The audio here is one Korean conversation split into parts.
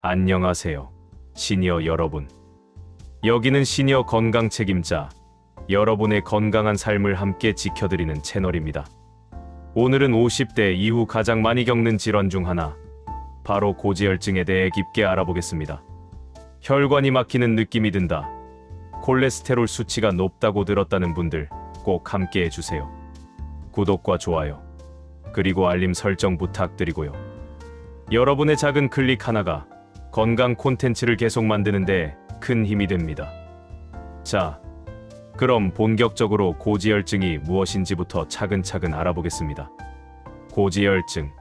안녕하세요, 시니어 여러분. 여기는 시니어 건강 책임자, 여러분의 건강한 삶을 함께 지켜드리는 채널입니다. 오늘은 50대 이후 가장 많이 겪는 질환 중 하나, 바로 고지혈증에 대해 깊게 알아보겠습니다. 혈관이 막히는 느낌이 든다, 콜레스테롤 수치가 높다고 들었다는 분들 꼭 함께 해주세요. 구독과 좋아요, 그리고 알림 설정 부탁드리고요. 여러분의 작은 클릭 하나가 건강 콘텐츠를 계속 만드는데 큰 힘이 됩니다. 자, 그럼 본격적으로 고지혈증이 무엇인지부터 차근차근 알아보겠습니다. 고지혈증,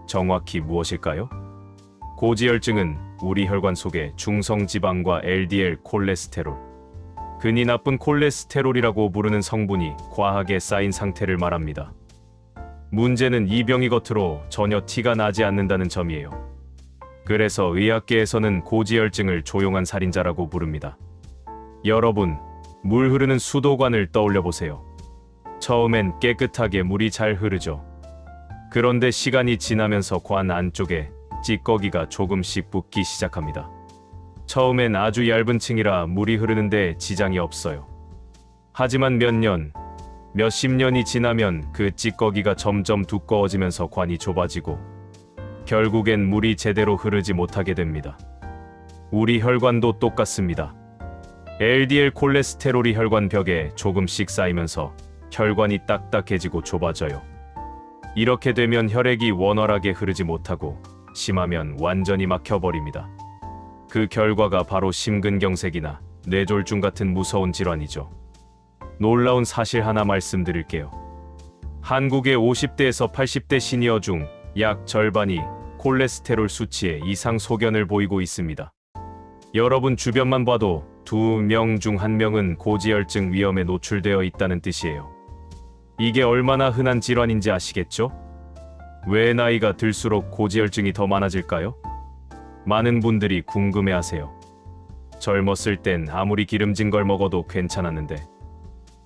정확히 무엇일까요? 고지혈증은 우리 혈관 속의 중성지방과 LDL 콜레스테롤, 흔히 나쁜 콜레스테롤이라고 부르는 성분이 과하게 쌓인 상태를 말합니다. 문제는 이 병이 겉으로 전혀 티가 나지 않는다는 점이에요. 그래서 의학계에서는 고지혈증을 조용한 살인자라고 부릅니다. 여러분, 물 흐르는 수도관을 떠올려 보세요. 처음엔 깨끗하게 물이 잘 흐르죠. 그런데 시간이 지나면서 관 안쪽에 찌꺼기가 조금씩 붙기 시작합니다. 처음엔 아주 얇은 층이라 물이 흐르는데 지장이 없어요. 하지만 몇십 년이 지나면 그 찌꺼기가 점점 두꺼워지면서 관이 좁아지고 결국엔 물이 제대로 흐르지 못하게 됩니다. 우리 혈관도 똑같습니다. LDL 콜레스테롤이 혈관 벽에 조금씩 쌓이면서 혈관이 딱딱해지고 좁아져요. 이렇게 되면 혈액이 원활하게 흐르지 못하고 심하면 완전히 막혀버립니다. 그 결과가 바로 심근경색이나 뇌졸중 같은 무서운 질환이죠. 놀라운 사실 하나 말씀드릴게요. 한국의 50대에서 80대 시니어 중 약 절반이 콜레스테롤 수치에 이상 소견을 보이고 있습니다. 여러분 주변만 봐도 2명 중 1명은 고지혈증 위험에 노출되어 있다는 뜻이에요. 이게 얼마나 흔한 질환인지 아시겠죠? 왜 나이가 들수록 고지혈증이 더 많아질까요? 많은 분들이 궁금해하세요. 젊었을 땐 아무리 기름진 걸 먹어도 괜찮았는데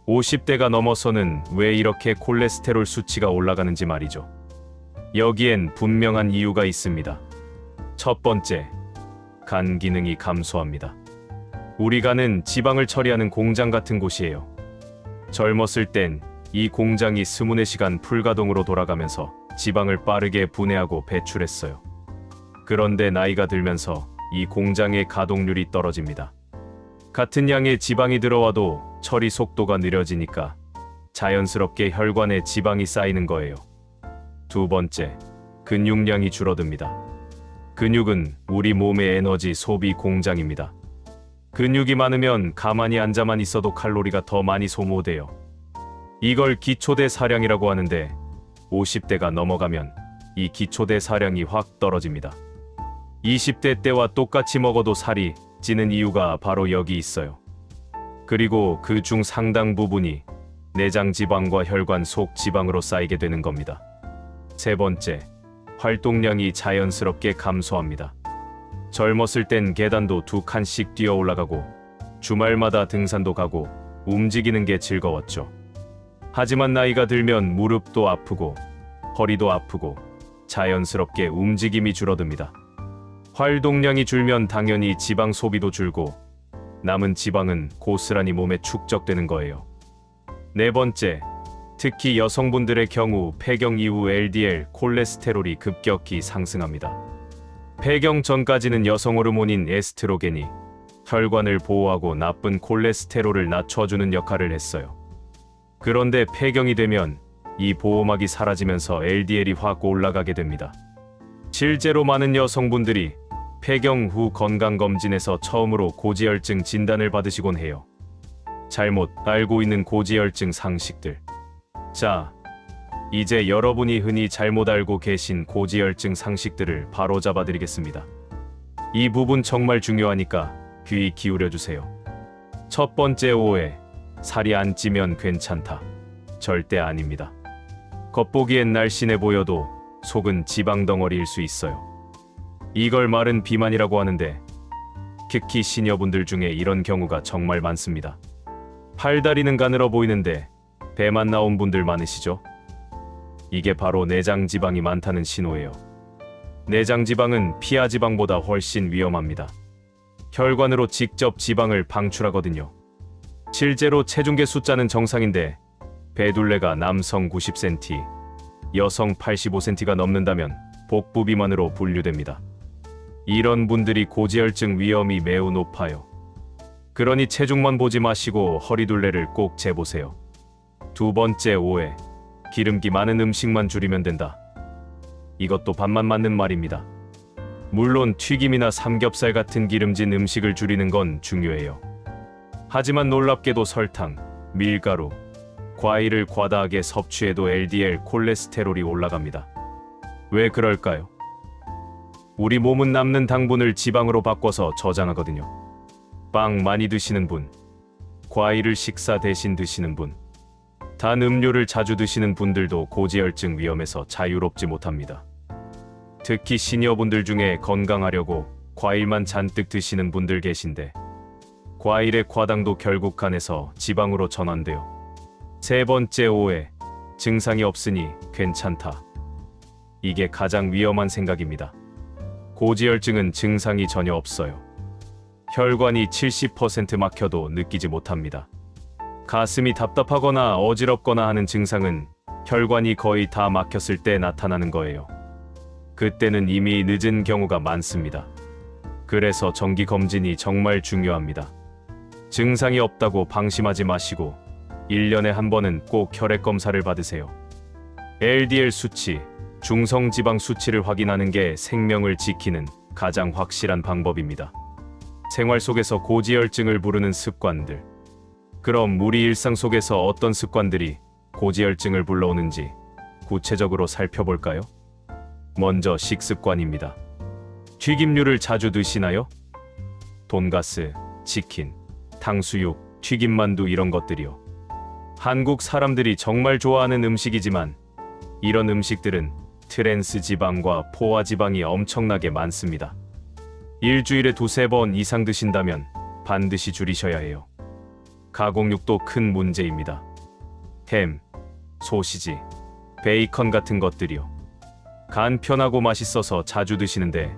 50대가 넘어서는 왜 이렇게 콜레스테롤 수치가 올라가는지 말이죠. 여기엔 분명한 이유가 있습니다. 첫 번째, 간 기능이 감소합니다. 우리 간은 지방을 처리하는 공장 같은 곳이에요. 젊었을 땐 이 공장이 24시간 풀가동으로 돌아가면서 지방을 빠르게 분해하고 배출했어요. 그런데 나이가 들면서 이 공장의 가동률이 떨어집니다. 같은 양의 지방이 들어와도 처리 속도가 느려지니까 자연스럽게 혈관에 지방이 쌓이는 거예요. 두 번째, 근육량이 줄어듭니다. 근육은 우리 몸의 에너지 소비 공장입니다. 근육이 많으면 가만히 앉아만 있어도 칼로리가 더 많이 소모돼요. 이걸 기초대사량이라고 하는데 50대가 넘어가면 이 기초대사량이 확 떨어집니다. 20대 때와 똑같이 먹어도 살이 찌는 이유가 바로 여기 있어요. 그리고 그 중 상당 부분이 내장 지방과 혈관 속 지방으로 쌓이게 되는 겁니다. 세 번째, 활동량이 자연스럽게 감소합니다. 젊었을 땐 계단도 2칸씩 뛰어 올라가고 주말마다 등산도 가고 움직이는 게 즐거웠죠. 하지만 나이가 들면 무릎도 아프고 허리도 아프고 자연스럽게 움직임이 줄어듭니다. 활동량이 줄면 당연히 지방 소비도 줄고 남은 지방은 고스란히 몸에 축적되는 거예요. 네 번째, 특히 여성분들의 경우 폐경 이후 LDL 콜레스테롤이 급격히 상승합니다. 폐경 전까지는 여성 호르몬인 에스트로겐이 혈관을 보호하고 나쁜 콜레스테롤을 낮춰주는 역할을 했어요. 그런데 폐경이 되면 이 보호막이 사라지면서 LDL이 확 올라가게 됩니다. 실제로 많은 여성분들이 폐경 후 건강검진에서 처음으로 고지혈증 진단을 받으시곤 해요. 잘못 알고 있는 고지혈증 상식들. 자, 이제 여러분이 흔히 잘못 알고 계신 고지혈증 상식들을 바로잡아 드리겠습니다. 이 부분 정말 중요하니까 귀 기울여 주세요. 첫 번째 오해, 살이 안 찌면 괜찮다. 절대 아닙니다. 겉보기엔 날씬해 보여도 속은 지방 덩어리일 수 있어요. 이걸 마른 비만이라고 하는데 특히 시니어분들 중에 이런 경우가 정말 많습니다. 팔다리는 가늘어 보이는데 배만 나온 분들 많으시죠? 이게 바로 내장 지방이 많다는 신호예요. 내장 지방은 피하 지방보다 훨씬 위험합니다. 혈관으로 직접 지방을 방출하거든요. 실제로 체중계 숫자는 정상인데 배둘레가 남성 90cm, 여성 85cm가 넘는다면 복부 비만으로 분류됩니다. 이런 분들이 고지혈증 위험이 매우 높아요. 그러니 체중만 보지 마시고 허리둘레를 꼭 재보세요. 두 번째 오해, 기름기 많은 음식만 줄이면 된다. 이것도 반만 맞는 말입니다. 물론 튀김이나 삼겹살 같은 기름진 음식을 줄이는 건 중요해요. 하지만 놀랍게도 설탕, 밀가루, 과일을 과다하게 섭취해도 LDL 콜레스테롤이 올라갑니다. 왜 그럴까요? 우리 몸은 남는 당분을 지방으로 바꿔서 저장하거든요. 빵 많이 드시는 분, 과일을 식사 대신 드시는 분, 단 음료를 자주 드시는 분들도 고지혈증 위험에서 자유롭지 못합니다. 특히 시니어분들 중에 건강하려고 과일만 잔뜩 드시는 분들 계신데 과일의 과당도 결국 간에서 지방으로 전환돼요. 세 번째 오해, 증상이 없으니 괜찮다. 이게 가장 위험한 생각입니다. 고지혈증은 증상이 전혀 없어요. 혈관이 70% 막혀도 느끼지 못합니다. 가슴이 답답하거나 어지럽거나 하는 증상은 혈관이 거의 다 막혔을 때 나타나는 거예요. 그때는 이미 늦은 경우가 많습니다. 그래서 정기검진이 정말 중요합니다. 증상이 없다고 방심하지 마시고 1년에 한 번은 꼭 혈액검사를 받으세요. LDL 수치, 중성지방 수치를 확인하는 게 생명을 지키는 가장 확실한 방법입니다. 생활 속에서 고지혈증을 부르는 습관들. 그럼 우리 일상 속에서 어떤 습관들이 고지혈증을 불러오는지 구체적으로 살펴볼까요? 먼저 식습관입니다. 튀김류를 자주 드시나요? 돈가스, 치킨, 탕수육, 튀김만두 이런 것들이요. 한국 사람들이 정말 좋아하는 음식이지만 이런 음식들은 트랜스 지방과 포화 지방이 엄청나게 많습니다. 일주일에 2~3번 이상 드신다면 반드시 줄이셔야 해요. 가공육도 큰 문제입니다. 햄, 소시지, 베이컨 같은 것들이요. 간편하고 맛있어서 자주 드시는데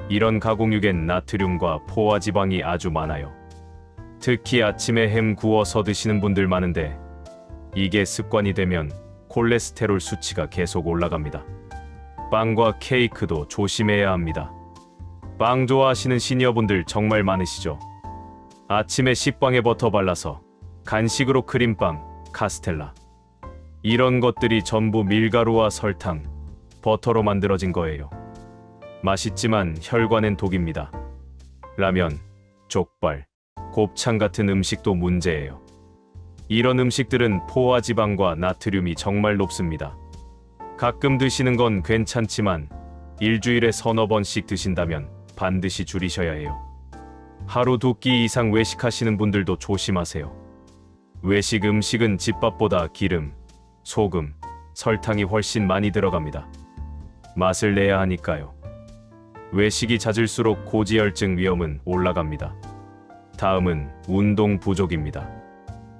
이런 가공육엔 나트륨과 포화 지방이 아주 많아요. 특히 아침에 햄 구워서 드시는 분들 많은데 이게 습관이 되면 콜레스테롤 수치가 계속 올라갑니다. 빵과 케이크도 조심해야 합니다. 빵 좋아하시는 시니어분들 정말 많으시죠? 아침에 식빵에 버터 발라서 간식으로 크림빵, 카스텔라 이런 것들이 전부 밀가루와 설탕, 버터로 만들어진 거예요. 맛있지만 혈관엔 독입니다. 라면, 족발, 곱창 같은 음식도 문제예요. 이런 음식들은 포화 지방과 나트륨이 정말 높습니다. 가끔 드시는 건 괜찮지만 일주일에 3~4번씩 드신다면 반드시 줄이셔야 해요. 하루 2끼 이상 외식하시는 분들도 조심하세요. 외식 음식은 집밥보다 기름, 소금, 설탕이 훨씬 많이 들어갑니다. 맛을 내야 하니까요. 외식이 잦을수록 고지혈증 위험은 올라갑니다. 다음은 운동 부족입니다.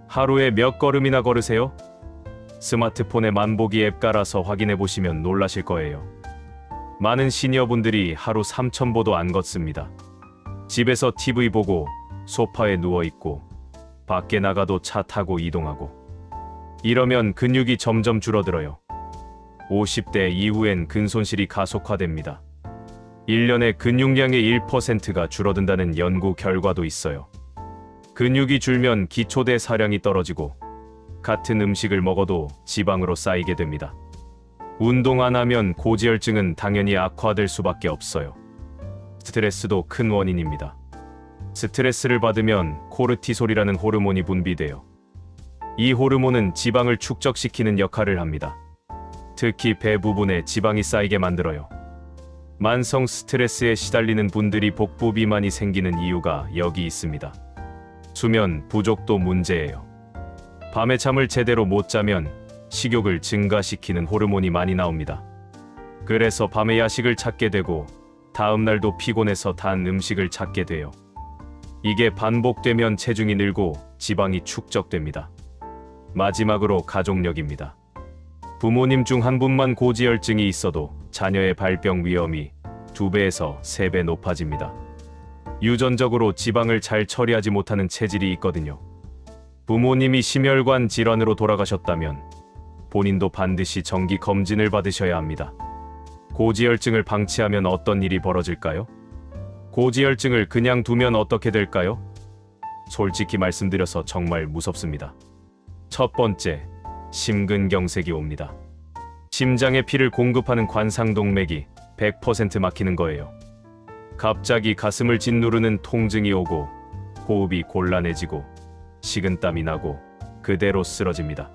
하루에 몇 걸음이나 걸으세요? 스마트폰에 만보기 앱 깔아서 확인해 보시면 놀라실 거예요. 많은 시니어분들이 하루 3,000보도 안 걷습니다. 집에서 TV 보고 소파에 누워 있고 밖에 나가도 차 타고 이동하고 이러면 근육이 점점 줄어들어요. 50대 이후엔 근손실이 가속화됩니다. 1년에 근육량의 1%가 줄어든다는 연구 결과도 있어요. 근육이 줄면 기초대사량이 떨어지고 같은 음식을 먹어도 지방으로 쌓이게 됩니다. 운동 안 하면 고지혈증은 당연히 악화될 수밖에 없어요. 스트레스도 큰 원인입니다. 스트레스를 받으면 코르티솔이라는 호르몬이 분비돼요. 이 호르몬은 지방을 축적시키는 역할을 합니다. 특히 배 부분에 지방이 쌓이게 만들어요. 만성 스트레스에 시달리는 분들이 복부 비만이 생기는 이유가 여기 있습니다. 수면 부족도 문제예요. 밤에 잠을 제대로 못 자면 식욕을 증가시키는 호르몬이 많이 나옵니다. 그래서 밤에 야식을 찾게 되고 다음 날도 피곤해서 단 음식을 찾게 돼요. 이게 반복되면 체중이 늘고 지방이 축적됩니다. 마지막으로 가족력입니다. 부모님 중 한 분만 고지혈증이 있어도 자녀의 발병 위험이 2배에서 3배 높아집니다. 유전적으로 지방을 잘 처리하지 못하는 체질이 있거든요. 부모님이 심혈관 질환으로 돌아가셨다면 본인도 반드시 정기 검진을 받으셔야 합니다. 고지혈증을 방치하면 어떤 일이 벌어질까요? 고지혈증을 그냥 두면 어떻게 될까요? 솔직히 말씀드려서 정말 무섭습니다. 첫 번째, 심근경색이 옵니다. 심장에 피를 공급하는 관상동맥이 100% 막히는 거예요. 갑자기 가슴을 짓누르는 통증이 오고 호흡이 곤란해지고 식은땀이 나고 그대로 쓰러집니다.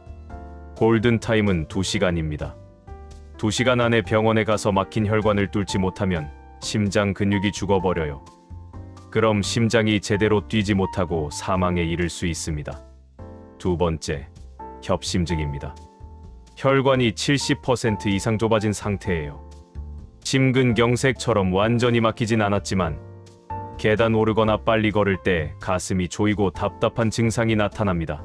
골든타임은 2시간입니다. 2시간 안에 병원에 가서 막힌 혈관을 뚫지 못하면 심장 근육이 죽어버려요. 그럼 심장이 제대로 뛰지 못하고 사망에 이를 수 있습니다. 두 번째, 협심증입니다. 혈관이 70% 이상 좁아진 상태예요. 심근경색처럼 완전히 막히진 않았지만 계단 오르거나 빨리 걸을 때 가슴이 조이고 답답한 증상이 나타납니다.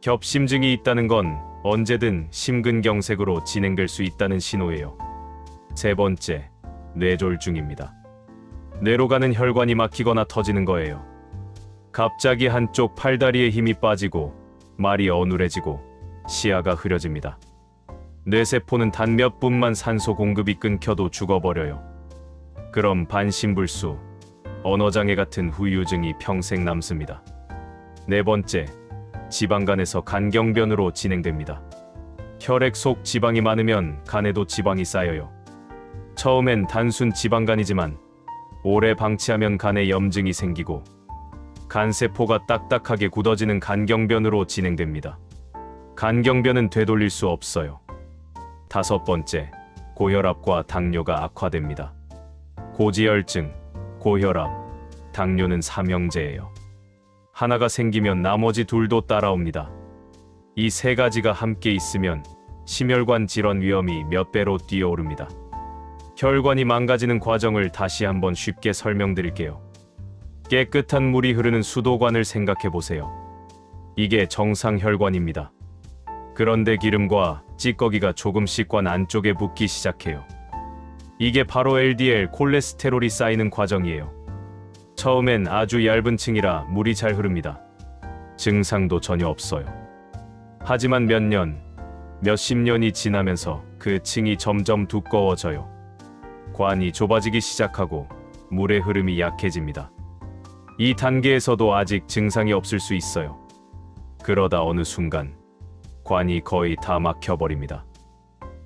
협심증이 있다는 건 언제든 심근경색으로 진행될 수 있다는 신호예요. 세 번째, 뇌졸중입니다. 뇌로 가는 혈관이 막히거나 터지는 거예요. 갑자기 한쪽 팔다리에 힘이 빠지고 말이 어눌해지고 시야가 흐려집니다. 뇌세포는 단 몇 분만 산소 공급이 끊겨도 죽어버려요. 그럼 반신불수, 언어장애 같은 후유증이 평생 남습니다. 네 번째, 지방간에서 간경변으로 진행됩니다. 혈액 속 지방이 많으면 간에도 지방이 쌓여요. 처음엔 단순 지방간이지만 오래 방치하면 간에 염증이 생기고 간세포가 딱딱하게 굳어지는 간경변으로 진행됩니다. 간경변은 되돌릴 수 없어요. 다섯 번째, 고혈압과 당뇨가 악화됩니다. 고지혈증, 고혈압, 당뇨는 삼형제예요. 하나가 생기면 나머지 둘도 따라옵니다. 이 세 가지가 함께 있으면 심혈관 질환 위험이 몇 배로 뛰어오릅니다. 혈관이 망가지는 과정을 다시 한번 쉽게 설명드릴게요. 깨끗한 물이 흐르는 수도관을 생각해 보세요. 이게 정상 혈관입니다. 그런데 기름과 찌꺼기가 조금씩 관 안쪽에 붙기 시작해요. 이게 바로 LDL 콜레스테롤이 쌓이는 과정이에요. 처음엔 아주 얇은 층이라 물이 잘 흐릅니다. 증상도 전혀 없어요. 하지만 몇 년, 몇십 년이 지나면서 그 층이 점점 두꺼워져요. 관이 좁아지기 시작하고 물의 흐름이 약해집니다. 이 단계에서도 아직 증상이 없을 수 있어요. 그러다 어느 순간 관이 거의 다 막혀버립니다.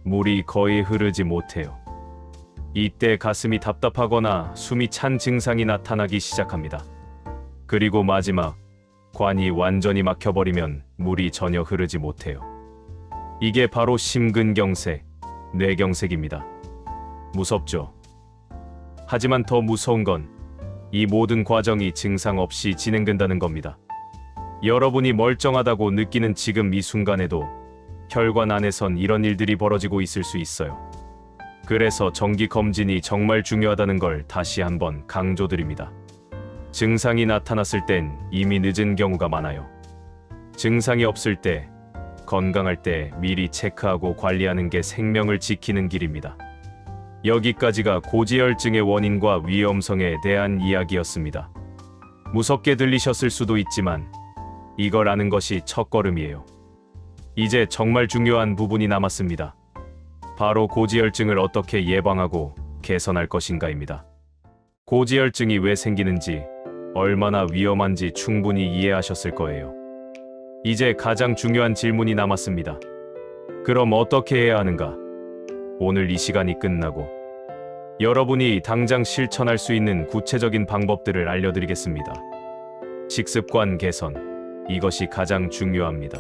물이 거의 흐르지 못해요. 이때 가슴이 답답하거나 숨이 찬 증상이 나타나기 시작합니다. 그리고 마지막, 관이 완전히 막혀버리면 물이 전혀 흐르지 못해요. 이게 바로 심근경색, 뇌경색입니다. 무섭죠? 하지만 더 무서운 건 이 모든 과정이 증상 없이 진행된다는 겁니다. 여러분이 멀쩡하다고 느끼는 지금 이 순간에도 혈관 안에선 이런 일들이 벌어지고 있을 수 있어요. 그래서 정기 검진이 정말 중요하다는 걸 다시 한번 강조드립니다. 증상이 나타났을 땐 이미 늦은 경우가 많아요. 증상이 없을 때, 건강할 때 미리 체크하고 관리하는 게 생명을 지키는 길입니다. 여기까지가 고지혈증의 원인과 위험성에 대한 이야기였습니다. 무섭게 들리셨을 수도 있지만 이걸 아는 것이 첫걸음이에요. 이제 정말 중요한 부분이 남았습니다. 바로 고지혈증을 어떻게 예방하고 개선할 것인가입니다. 고지혈증이 왜 생기는지, 얼마나 위험한지 충분히 이해하셨을 거예요. 이제 가장 중요한 질문이 남았습니다. 그럼 어떻게 해야 하는가? 오늘 이 시간이 끝나고 여러분이 당장 실천할 수 있는 구체적인 방법들을 알려드리겠습니다. 식습관 개선, 이것이 가장 중요합니다.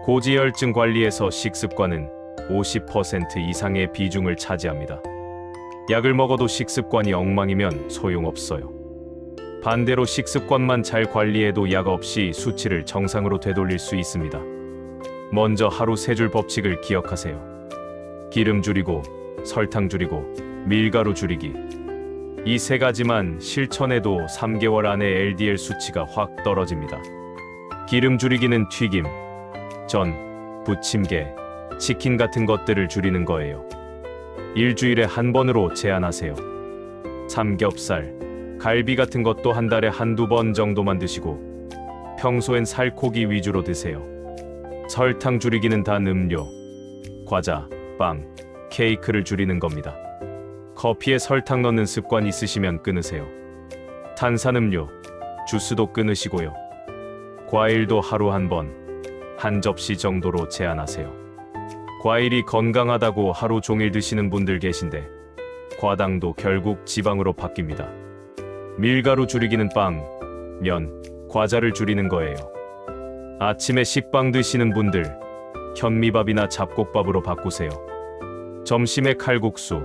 고지혈증 관리에서 식습관은 50% 이상의 비중을 차지합니다. 약을 먹어도 식습관이 엉망이면 소용없어요. 반대로 식습관만 잘 관리해도 약 없이 수치를 정상으로 되돌릴 수 있습니다. 먼저 하루 3줄 법칙을 기억하세요. 기름 줄이고, 설탕 줄이고, 밀가루 줄이기. 이 3가지만 실천해도 3개월 안에 LDL 수치가 확 떨어집니다. 기름 줄이기는 튀김, 전, 부침개, 치킨 같은 것들을 줄이는 거예요. 일주일에 한 번으로 제한하세요. 삼겹살, 갈비 같은 것도 한 달에 한두 번 정도만 드시고 평소엔 살코기 위주로 드세요. 설탕 줄이기는 단 음료, 과자, 빵, 케이크를 줄이는 겁니다. 커피에 설탕 넣는 습관 있으시면 끊으세요. 탄산음료, 주스도 끊으시고요. 과일도 하루 한 번, 한 접시 정도로 제한하세요. 과일이 건강하다고 하루 종일 드시는 분들 계신데 과당도 결국 지방으로 바뀝니다. 밀가루 줄이기는 빵, 면, 과자를 줄이는 거예요. 아침에 식빵 드시는 분들 현미밥이나 잡곡밥으로 바꾸세요. 점심에 칼국수,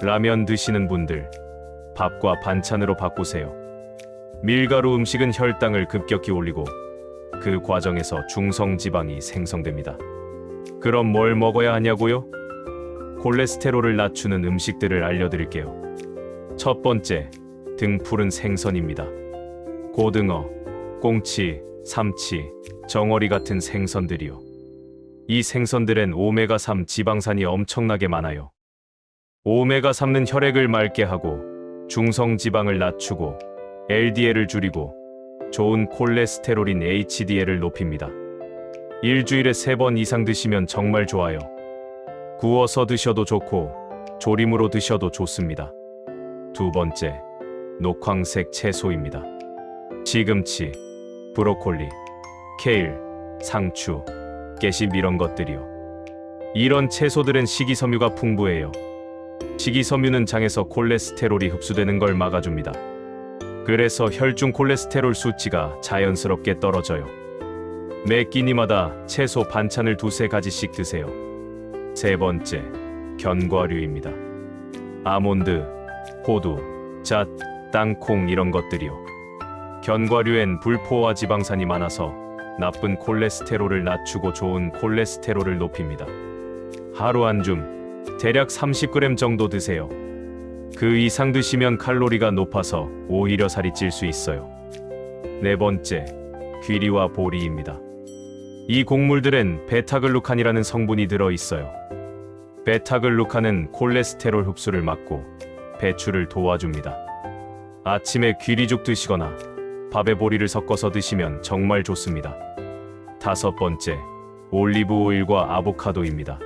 라면 드시는 분들 밥과 반찬으로 바꾸세요. 밀가루 음식은 혈당을 급격히 올리고 그 과정에서 중성지방이 생성됩니다. 그럼 뭘 먹어야 하냐고요? 콜레스테롤을 낮추는 음식들을 알려드릴게요. 첫 번째, 등푸른 생선입니다. 고등어, 꽁치, 삼치, 정어리 같은 생선들이요. 이 생선들엔 오메가3 지방산이 엄청나게 많아요. 오메가3는 혈액을 맑게 하고 중성지방을 낮추고 LDL을 줄이고 좋은 콜레스테롤인 HDL을 높입니다. 일주일에 3번 이상 드시면 정말 좋아요. 구워서 드셔도 좋고 조림으로 드셔도 좋습니다. 두 번째, 녹황색 채소입니다. 시금치, 브로콜리, 케일, 상추, 깨씹 이런 것들이요. 이런 채소들은 식이섬유가 풍부해요. 식이섬유는 장에서 콜레스테롤이 흡수되는 걸 막아줍니다. 그래서 혈중 콜레스테롤 수치가 자연스럽게 떨어져요. 매 끼니마다 채소 반찬을 2~3가지씩 드세요. 세 번째, 견과류입니다. 아몬드, 호두, 잣, 땅콩 이런 것들이요. 견과류엔 불포화 지방산이 많아서 나쁜 콜레스테롤을 낮추고 좋은 콜레스테롤을 높입니다. 하루 한 줌, 대략 30g 정도 드세요. 그 이상 드시면 칼로리가 높아서 오히려 살이 찔 수 있어요. 네 번째, 귀리와 보리입니다. 이 곡물들엔 베타글루칸이라는 성분이 들어 있어요. 베타글루칸은 콜레스테롤 흡수를 막고 배출을 도와줍니다. 아침에 귀리죽 드시거나 밥에 보리를 섞어서 드시면 정말 좋습니다. 다섯 번째, 올리브 오일과 아보카도입니다.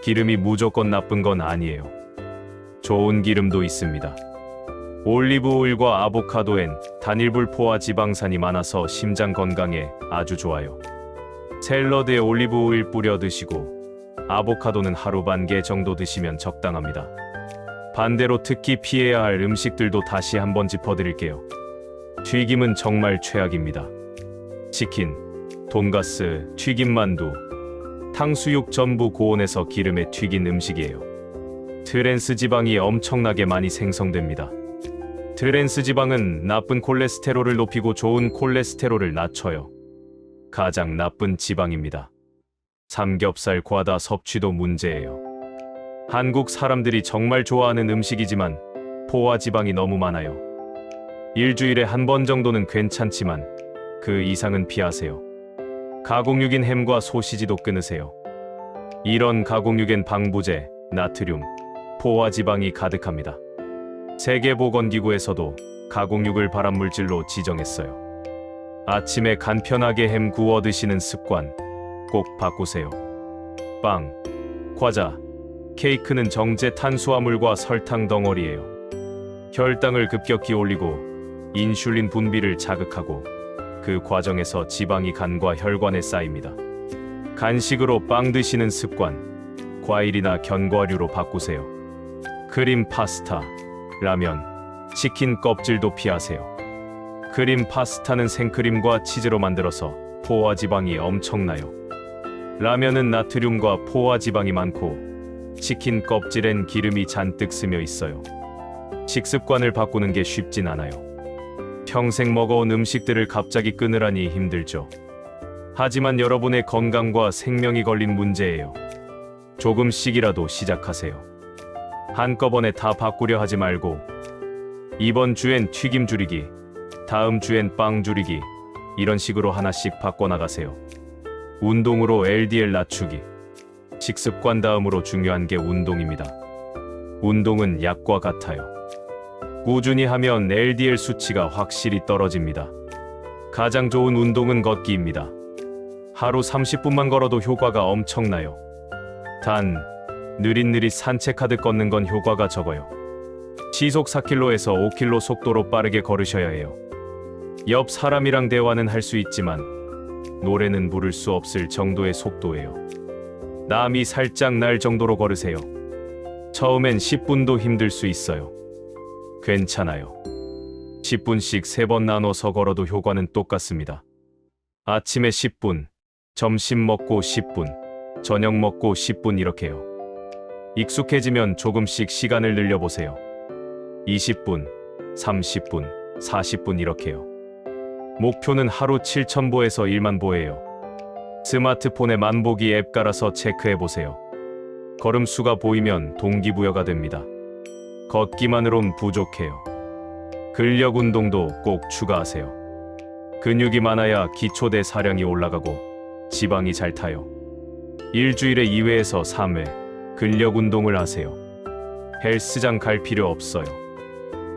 기름이 무조건 나쁜 건 아니에요. 좋은 기름도 있습니다. 올리브 오일과 아보카도엔 단일불포화 지방산이 많아서 심장 건강에 아주 좋아요. 샐러드에 올리브 오일 뿌려 드시고 아보카도는 하루 반 개 정도 드시면 적당합니다. 반대로 특히 피해야 할 음식들도 다시 한번 짚어드릴게요. 튀김은 정말 최악입니다. 치킨, 돈가스, 튀김만두, 탕수육 전부 고온에서 기름에 튀긴 음식이에요. 트랜스 지방이 엄청나게 많이 생성됩니다. 트랜스 지방은 나쁜 콜레스테롤을 높이고 좋은 콜레스테롤을 낮춰요. 가장 나쁜 지방입니다. 삼겹살 과다 섭취도 문제예요. 한국 사람들이 정말 좋아하는 음식이지만 포화 지방이 너무 많아요. 일주일에 한 번 정도는 괜찮지만 그 이상은 피하세요. 가공육인 햄과 소시지도 끊으세요. 이런 가공육엔 방부제, 나트륨, 포화 지방이 가득합니다. 세계보건기구에서도 가공육을 발암물질로 지정했어요. 아침에 간편하게 햄 구워 드시는 습관 꼭 바꾸세요. 빵, 과자, 케이크는 정제 탄수화물과 설탕 덩어리예요. 혈당을 급격히 올리고 인슐린 분비를 자극하고 그 과정에서 지방이 간과 혈관에 쌓입니다. 간식으로 빵 드시는 습관, 과일이나 견과류로 바꾸세요. 크림 파스타, 라면, 치킨 껍질도 피하세요. 크림 파스타는 생크림과 치즈로 만들어서 포화 지방이 엄청나요. 라면은 나트륨과 포화 지방이 많고 치킨 껍질엔 기름이 잔뜩 스며 있어요. 식습관을 바꾸는 게 쉽진 않아요. 평생 먹어온 음식들을 갑자기 끊으라니 힘들죠. 하지만 여러분의 건강과 생명이 걸린 문제예요. 조금씩이라도 시작하세요. 한꺼번에 다 바꾸려 하지 말고 이번 주엔 튀김 줄이기, 다음 주엔 빵 줄이기 이런 식으로 하나씩 바꿔나가세요. 운동으로 LDL 낮추기. 식습관 다음으로 중요한 게 운동입니다. 운동은 약과 같아요. 꾸준히 하면 LDL 수치가 확실히 떨어집니다. 가장 좋은 운동은 걷기입니다. 하루 30분만 걸어도 효과가 엄청나요. 단, 느릿느릿 산책하듯 걷는 건 효과가 적어요. 시속 4km에서 5km 속도로 빠르게 걸으셔야 해요. 옆 사람이랑 대화는 할 수 있지만 노래는 부를 수 없을 정도의 속도예요. 남이 살짝 날 정도로 걸으세요. 처음엔 10분도 힘들 수 있어요. 괜찮아요. 10분씩 3번 나눠서 걸어도 효과는 똑같습니다. 아침에 10분, 점심 먹고 10분, 저녁 먹고 10분 이렇게요. 익숙해지면 조금씩 시간을 늘려보세요. 20분, 30분, 40분 이렇게요. 목표는 하루 7,000보에서 1만 보예요. 스마트폰에 만보기 앱 깔아서 체크해보세요. 걸음수가 보이면 동기부여가 됩니다. 걷기만으론 부족해요. 근력 운동도 꼭 추가하세요. 근육이 많아야 기초대 사량이 올라가고 지방이 잘 타요. 일주일에 2회에서 3회 근력 운동을 하세요. 헬스장 갈 필요 없어요.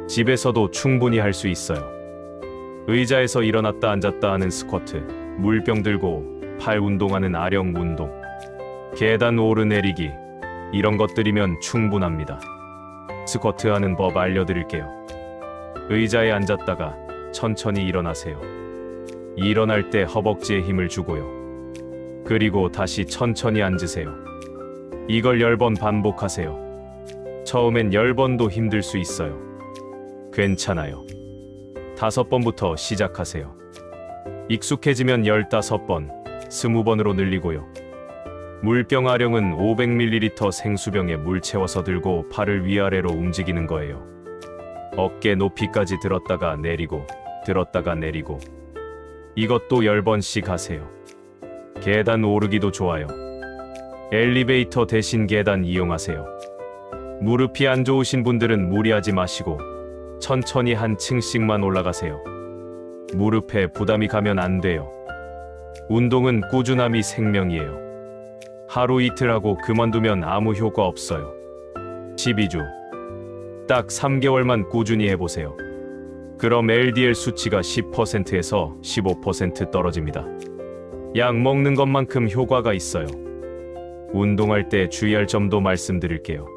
집에서도 충분히 할 수 있어요. 의자에서 일어났다 앉았다 하는 스쿼트, 물병 들고 팔 운동하는 아령 운동, 계단 오르내리기, 이런 것들이면 충분합니다. 스쿼트 하는 법 알려드릴게요. 의자에 앉았다가 천천히 일어나세요. 일어날 때 허벅지에 힘을 주고요. 그리고 다시 천천히 앉으세요. 이걸 10번 반복하세요. 처음엔 10번도 힘들 수 있어요. 괜찮아요. 5번부터 시작하세요. 익숙해지면 15번, 20번으로 늘리고요. 물병 아령은 500ml 생수병에 물 채워서 들고 팔을 위아래로 움직이는 거예요. 어깨 높이까지 들었다가 내리고, 들었다가 내리고. 이것도 10번씩 하세요. 계단 오르기도 좋아요. 엘리베이터 대신 계단 이용하세요. 무릎이 안 좋으신 분들은 무리하지 마시고 천천히 한 층씩만 올라가세요. 무릎에 부담이 가면 안 돼요. 운동은 꾸준함이 생명이에요. 하루 이틀 하고 그만두면 아무 효과 없어요. 12주. 딱 3개월만 꾸준히 해보세요. 그럼 LDL 수치가 10%에서 15% 떨어집니다. 약 먹는 것만큼 효과가 있어요. 운동할 때 주의할 점도 말씀드릴게요.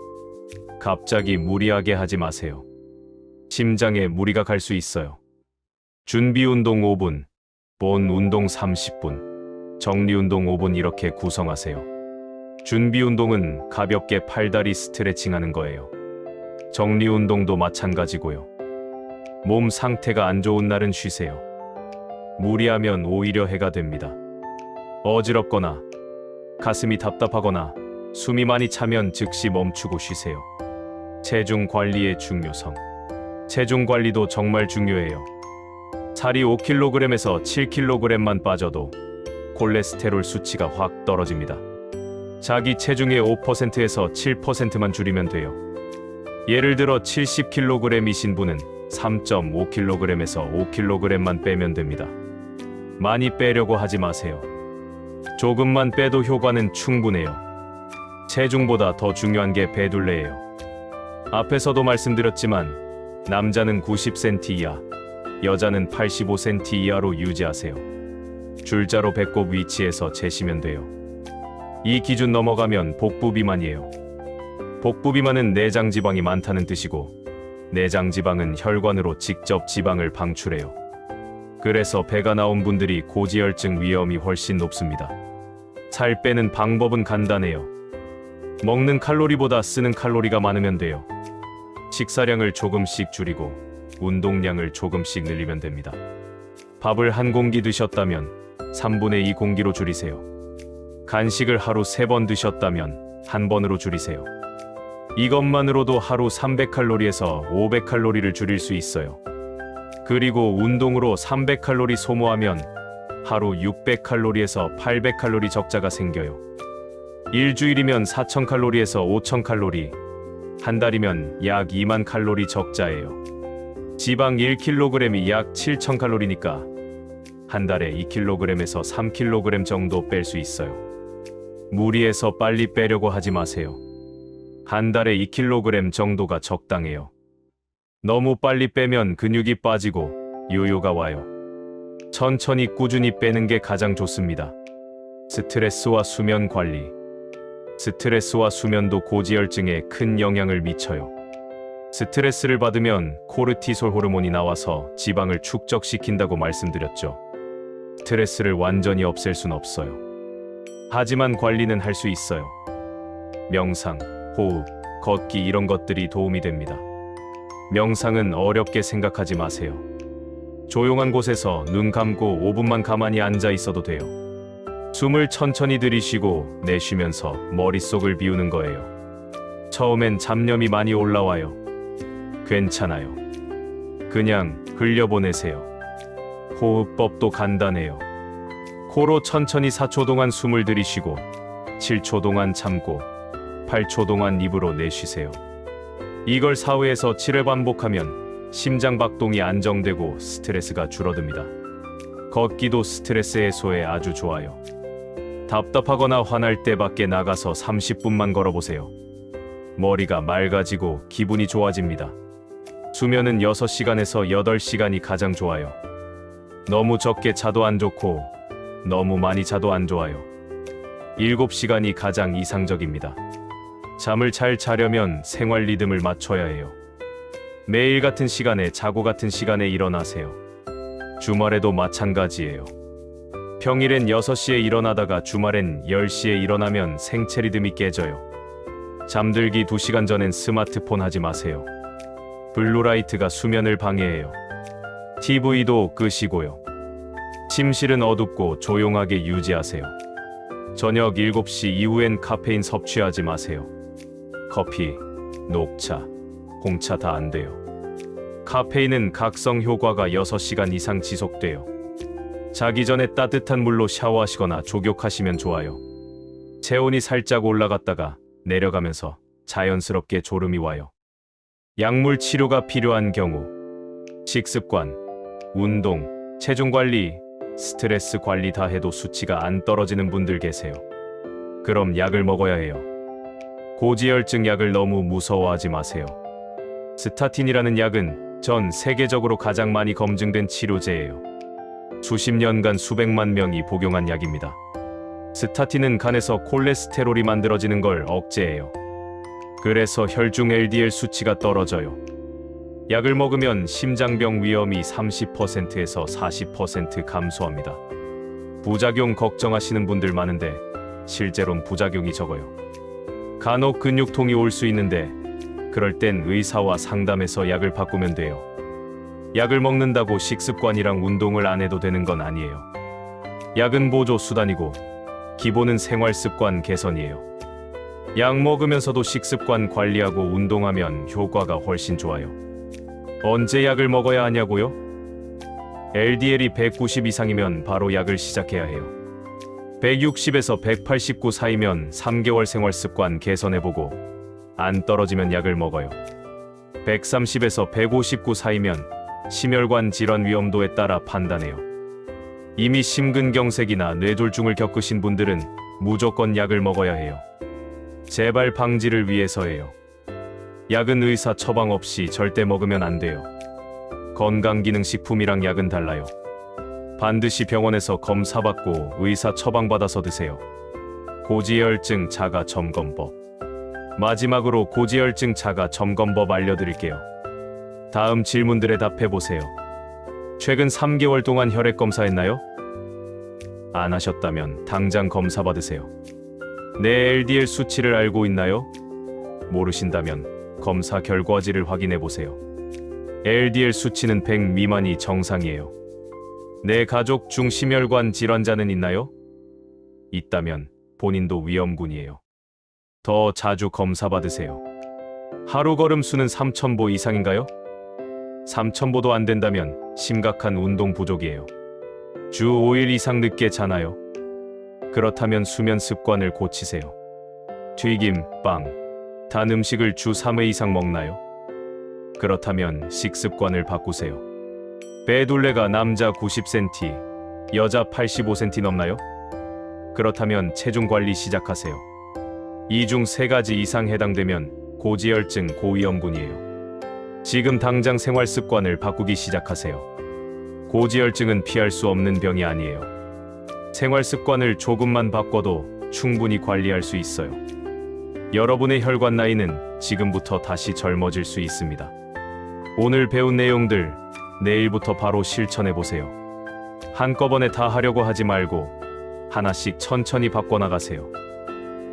갑자기 무리하게 하지 마세요. 심장에 무리가 갈 수 있어요. 준비 운동 5분, 본 운동 30분, 정리 운동 5분 이렇게 구성하세요. 준비 운동은 가볍게 팔다리 스트레칭 하는 거예요. 정리 운동도 마찬가지고요. 몸 상태가 안 좋은 날은 쉬세요. 무리하면 오히려 해가 됩니다. 어지럽거나 가슴이 답답하거나 숨이 많이 차면 즉시 멈추고 쉬세요. 체중 관리의 중요성. 체중 관리도 정말 중요해요. 살이 5kg에서 7kg만 빠져도 콜레스테롤 수치가 확 떨어집니다. 자기 체중의 5%에서 7%만 줄이면 돼요. 예를 들어 70kg이신 분은 3.5kg에서 5kg만 빼면 됩니다. 많이 빼려고 하지 마세요. 조금만 빼도 효과는 충분해요. 체중보다 더 중요한 게 배둘레예요. 앞에서도 말씀드렸지만 남자는 90cm 이하, 여자는 85cm 이하로 유지하세요. 줄자로 배꼽 위치에서 재시면 돼요. 이 기준 넘어가면 복부 비만이에요. 복부 비만은 내장 지방이 많다는 뜻이고 내장 지방은 혈관으로 직접 지방을 방출해요. 그래서 배가 나온 분들이 고지혈증 위험이 훨씬 높습니다. 살 빼는 방법은 간단해요. 먹는 칼로리보다 쓰는 칼로리가 많으면 돼요. 식사량을 조금씩 줄이고 운동량을 조금씩 늘리면 됩니다. 밥을 한 공기 드셨다면 3분의 2 공기로 줄이세요. 간식을 하루 3번 드셨다면 1번으로 줄이세요. 이것만으로도 하루 300칼로리에서 500칼로리를 줄일 수 있어요. 그리고 운동으로 300칼로리 소모하면 하루 600칼로리에서 800칼로리 적자가 생겨요. 일주일이면 4000칼로리에서 5000칼로리, 한 달이면 약 2만 칼로리 적자예요. 지방 1kg이 약 7000칼로리니까 한 달에 2kg에서 3kg 정도 뺄 수 있어요. 무리해서 빨리 빼려고 하지 마세요. 한 달에 2kg 정도가 적당해요. 너무 빨리 빼면 근육이 빠지고 요요가 와요. 천천히 꾸준히 빼는 게 가장 좋습니다. 스트레스와 수면 관리. 스트레스와 수면도 고지혈증에 큰 영향을 미쳐요. 스트레스를 받으면 코르티솔 호르몬이 나와서 지방을 축적시킨다고 말씀드렸죠. 스트레스를 완전히 없앨 순 없어요. 하지만 관리는 할 수 있어요. 명상, 호흡, 걷기 이런 것들이 도움이 됩니다. 명상은 어렵게 생각하지 마세요. 조용한 곳에서 눈 감고 5분만 가만히 앉아 있어도 돼요. 숨을 천천히 들이쉬고 내쉬면서 머릿속을 비우는 거예요. 처음엔 잡념이 많이 올라와요. 괜찮아요. 그냥 흘려보내세요. 호흡법도 간단해요. 코로 천천히 4초 동안 숨을 들이쉬고 7초 동안 참고 8초 동안 입으로 내쉬세요. 이걸 4회에서 7회 반복하면 심장 박동이 안정되고 스트레스가 줄어듭니다. 걷기도 스트레스 해소에 아주 좋아요. 답답하거나 화날 때 밖에 나가서 30분만 걸어보세요. 머리가 맑아지고 기분이 좋아집니다. 수면은 6시간에서 8시간이 가장 좋아요. 너무 적게 자도 안 좋고 너무 많이 자도 안 좋아요. 7시간이 가장 이상적입니다. 잠을 잘 자려면 생활 리듬을 맞춰야 해요. 매일 같은 시간에 자고 같은 시간에 일어나세요. 주말에도 마찬가지예요. 평일엔 6시에 일어나다가 주말엔 10시에 일어나면 생체 리듬이 깨져요. 잠들기 2시간 전엔 스마트폰 하지 마세요. 블루라이트가 수면을 방해해요. TV도 끄시고요. 침실은 어둡고 조용하게 유지하세요. 저녁 7시 이후엔 카페인 섭취하지 마세요. 커피, 녹차, 홍차 다 안 돼요. 카페인은 각성 효과가 6시간 이상 지속돼요. 자기 전에 따뜻한 물로 샤워하시거나 족욕하시면 좋아요. 체온이 살짝 올라갔다가 내려가면서 자연스럽게 졸음이 와요. 약물 치료가 필요한 경우 식습관, 운동, 체중 관리, 스트레스 관리 다 해도 수치가 안 떨어지는 분들 계세요. 그럼 약을 먹어야 해요. 고지혈증 약을 너무 무서워하지 마세요. 스타틴이라는 약은 전 세계적으로 가장 많이 검증된 치료제예요. 수십 년간 수백만 명이 복용한 약입니다. 스타틴은 간에서 콜레스테롤이 만들어지는 걸 억제해요. 그래서 혈중 LDL 수치가 떨어져요. 약을 먹으면 심장병 위험이 30%에서 40% 감소합니다. 부작용 걱정하시는 분들 많은데 실제로는 부작용이 적어요. 간혹 근육통이 올 수 있는데 그럴 땐 의사와 상담해서 약을 바꾸면 돼요. 약을 먹는다고 식습관이랑 운동을 안 해도 되는 건 아니에요. 약은 보조 수단이고 기본은 생활 습관 개선이에요. 약 먹으면서도 식습관 관리하고 운동하면 효과가 훨씬 좋아요. 언제 약을 먹어야 하냐고요? LDL이 190 이상이면 바로 약을 시작해야 해요. 160에서 189 사이면 3개월 생활 습관 개선해보고 안 떨어지면 약을 먹어요. 130에서 159 사이면 심혈관 질환 위험도에 따라 판단해요. 이미 심근경색이나 뇌졸중을 겪으신 분들은 무조건 약을 먹어야 해요. 재발 방지를 위해서예요. 약은 의사 처방 없이 절대 먹으면 안 돼요. 건강기능식품이랑 약은 달라요. 반드시 병원에서 검사받고 의사 처방받아서 드세요. 고지혈증 자가 점검법. 마지막으로 고지혈증 자가 점검법 알려드릴게요. 다음 질문들에 답해보세요. 최근 3개월 동안 혈액 검사했나요? 안 하셨다면 당장 검사 받으세요. 내 LDL 수치를 알고 있나요? 모르신다면 검사 결과지를 확인해보세요. LDL 수치는 100 미만이 정상이에요. 내 가족 중 심혈관 질환자는 있나요? 있다면 본인도 위험군이에요. 더 자주 검사 받으세요. 하루 걸음 수는 3,000보 이상인가요? 3,000보도 안 된다면 심각한 운동 부족이에요. 주 5일 이상 늦게 자나요? 그렇다면 수면 습관을 고치세요. 튀김, 빵, 단 음식을 주 3회 이상 먹나요? 그렇다면 식습관을 바꾸세요. 배둘레가 남자 90cm, 여자 85cm 넘나요? 그렇다면 체중 관리 시작하세요. 이 중 3가지 이상 해당되면 고지혈증, 고위험군이에요. 지금 당장 생활 습관을 바꾸기 시작하세요. 고지혈증은 피할 수 없는 병이 아니에요. 생활 습관을 조금만 바꿔도 충분히 관리할 수 있어요. 여러분의 혈관 나이는 지금부터 다시 젊어질 수 있습니다. 오늘 배운 내용들 내일부터 바로 실천해 보세요. 한꺼번에 다 하려고 하지 말고 하나씩 천천히 바꿔나가세요.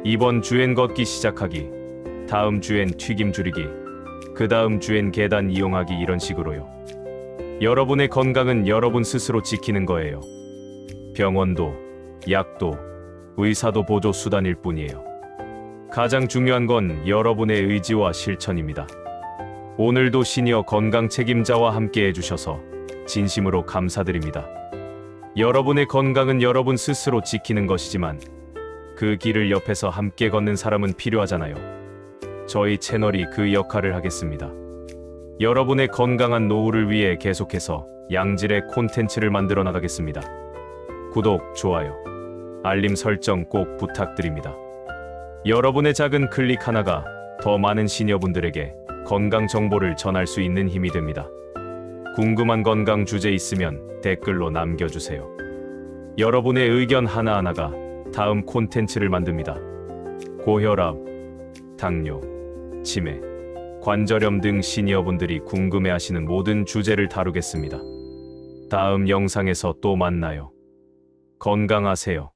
이번 주엔 걷기 시작하기, 다음 주엔 튀김 줄이기, 그 다음 주엔 계단 이용하기, 이런 식으로요. 여러분의 건강은 여러분 스스로 지키는 거예요. 병원도, 약도, 의사도 보조 수단일 뿐이에요. 가장 중요한 건 여러분의 의지와 실천입니다. 오늘도 시니어 건강 책임자와 함께 해주셔서 진심으로 감사드립니다. 여러분의 건강은 여러분 스스로 지키는 것이지만 그 길을 옆에서 함께 걷는 사람은 필요하잖아요. 저희 채널이 그 역할을 하겠습니다. 여러분의 건강한 노후를 위해 계속해서 양질의 콘텐츠를 만들어 나가겠습니다. 구독, 좋아요, 알림 설정 꼭 부탁드립니다. 여러분의 작은 클릭 하나가 더 많은 시니어분들에게 건강 정보를 전할 수 있는 힘이 됩니다. 궁금한 건강 주제 있으면 댓글로 남겨주세요. 여러분의 의견 하나하나가 다음 콘텐츠를 만듭니다. 고혈압, 당뇨, 치매, 관절염 등 시니어분들이 궁금해하시는 모든 주제를 다루겠습니다. 다음 영상에서 또 만나요. 건강하세요.